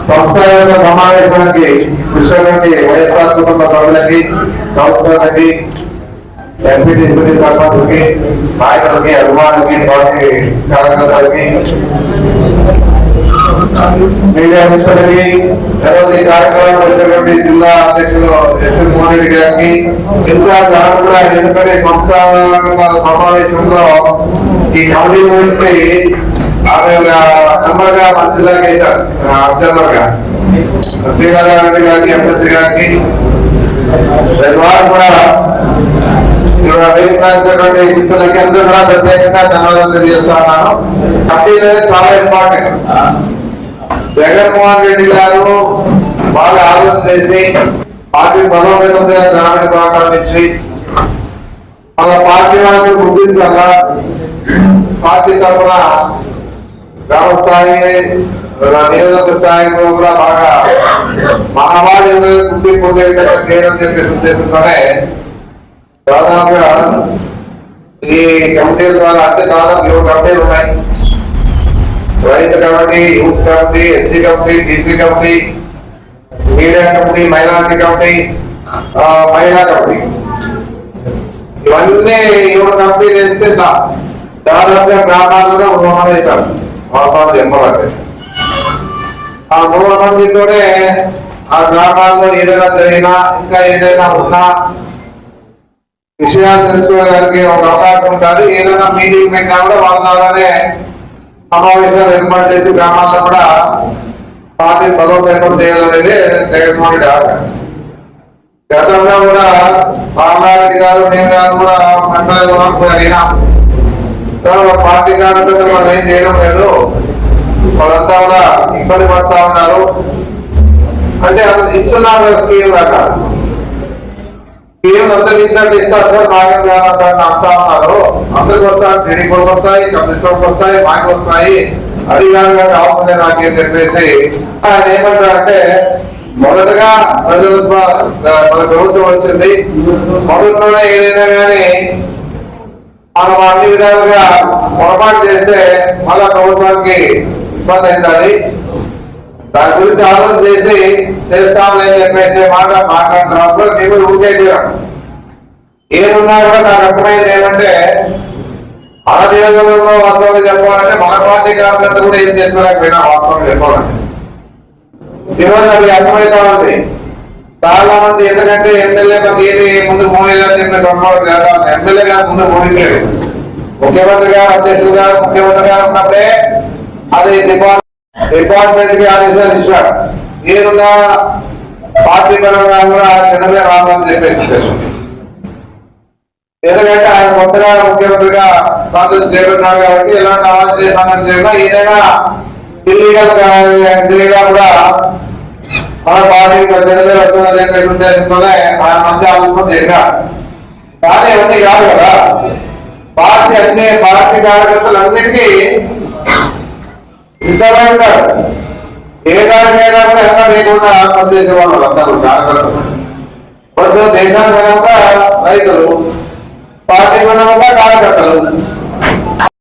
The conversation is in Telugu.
సంస్థ సమావేశానికి కృష్ణకి వైఎస్ఆర్ కుటుంబ సభ్యులకి, కౌన్సిలర్లకి, ఎంపీటీ సర్పంచ్కి, నాయకులకి, అభిమానులకి, పార్టీ కార్యకర్తలకి, మీడియా మిత్రులకి, ఈ కార్యక్రమంలో వచ్చినటువంటి జిల్లా అధ్యక్షులు ఎస్ఎన్ మోహన్ రెడ్డి గారికి, ఇన్ఛార్జ్ కూడా ఎందుకంటే సంస్థాగత సమావేశంలో ఈ కమిటీ గురించి ఆమె నంబర్ గా మన జిల్లాకి వేశారు. అబ్జర్వర్ గా శ్రీగారెడ్డి గారికి, ఎంఎల్సీ గారికి కూడా మిత్రులకి అందరూ కూడా ప్రత్యేకంగా ధన్యవాదాలు తెలియజేస్తున్నాను. పార్టీ చాలా ఇంపార్టెంట్. జగన్మోహన్ రెడ్డి గారు బాగా ఆలోచన చేసి పార్టీ బలోపేతం గ్రామీణ ప్రాంతాన్నించి మన పార్టీ వాళ్ళని గుర్తించాలా, పార్టీ తరఫున గ్రామ స్థాయి నియోజక స్థాయిలో కూడా బాగా మన వాళ్ళు గుర్తింపు పొందేటట్టు చేయడం చెప్పేసి ఉద్దేశంతోనే దాదాపుగా ఈ కమిటీల ద్వారా అంటే దాదాపు 7 కమిటీలు ఉన్నాయి. రైతు committee, youth committee, SC committee, BC committee, media committee, minority committee, మహిళా కమిటీ, ఇవన్నీ 7 కమిటీలు వేస్తే దాదాపుగా గ్రామాల్లో 3 మంది అవుతారు. వాస్తవాలు చెప్పాలంటే ఆ 3 మందితోనే ఆ గ్రామాల్లో ఏదైనా జరిగినా ఇంకా ఏదైనా ఉన్నా విషయాలు తెలుసుకోవడానికి ఒక అవకాశం ఉంటుంది. ఏదైనా మీటింగ్ పెట్టినా కూడా వాళ్ళ ద్వారానే సమావేశాలు ఏర్పాటు చేసి గ్రామాల్లో కూడా పార్టీ బలోపేతం చేయాలనేది జగన్మోహన్ రెడ్డి ఆశ. గతంలో కూడా రామారెడ్డి గారు, నేను గారు కూడా మండలంలో పార్టీ కార్యకర్తలు వాళ్ళు ఏం చేయడం లేదు, వాళ్ళంతా కూడా ఇబ్బంది పడతా ఉన్నారు అంటే ఇస్తున్నారు స్కీమ్ దాకా. స్కీమ్ అంతా ఇచ్చినట్టు ఇస్తారు సార్, నాగం కాదంటే అంటా ఉన్నారు. అందరికి వస్తాయి, టీడీకి వస్తాయి, కమ్యూనిస్టులకు వస్తాయి, మాకు వస్తాయి, అది కాదు అవసరం నాకేం చెప్పేసి ఆయన ఏమంటారంటే మొదటగా మన ప్రభుత్వం వచ్చింది, మొదట్లోనే ఏదైనా కానీ మనం అన్ని విధాలుగా పొరపాటు చేస్తే మళ్ళా ప్రభుత్వానికి ఇబ్బంది అవుతుంది, దాని గురించి ఆలోచన చేసి చేస్తామని చెప్పేసి మాట్లాడుతున్నప్పుడు మేము ఊరికేయడం ఏదున్నా కూడా నాకు అర్థమైంది ఏమంటే మన నియోజకవర్గంలో వాస్తవంగా చెప్పాలంటే మన పార్టీ కార్యకర్తలు కూడా ఏం చేసుకోలేకపోయినా వాస్తవంగా చెప్పాలంటే ఈరోజు అది అర్థమవుతా ఉంది. చాలా మంది ఎందుకంటే ఎమ్మెల్యే ముందు మోడీలని చెప్పేసి అనుకోవడం లేదా, ఎమ్మెల్యే గారు ముందు మోడించారు. ముఖ్యమంత్రి గారు, అధ్యక్షులు గారు, ముఖ్యమంత్రి గారు ఉన్నప్పుడే అది డిపార్ట్మెంట్ కి ఆదేశాలు ఇచ్చాడు. ఏదున్నా పార్టీ పరంగా కూడా చిన్నమే రావాలని చెప్పేసి, ఎందుకంటే ఆయన కొత్తగా ముఖ్యమంత్రిగా బాధ్యత చేపట్టాడు కాబట్టి ఎలాంటి అవాంఛనీయ సంఘటన జరిగినా ఏదైనా ఇల్లీగల్ జరిగినా కూడా మన పార్టీకి చిన్నమే వస్తుందని చెప్పేసి ఉద్దేశంతోనే ఆయన మంచి ఆలోచన జరిగాడు. కానీ ఇవన్నీ కాదు కదా, పార్టీ కార్యకర్తలు అన్నిటికీ సిద్ధమై ఉంటారు. ఏ దానికైనా కూడా ఎక్కడ లేకుండా పనిచేసేవాళ్ళు వాళ్ళందరూ కార్యకర్తలు. కొంచెం దేశానికి కనుక రైతులు, పార్టీ కనుక కార్యకర్తలు,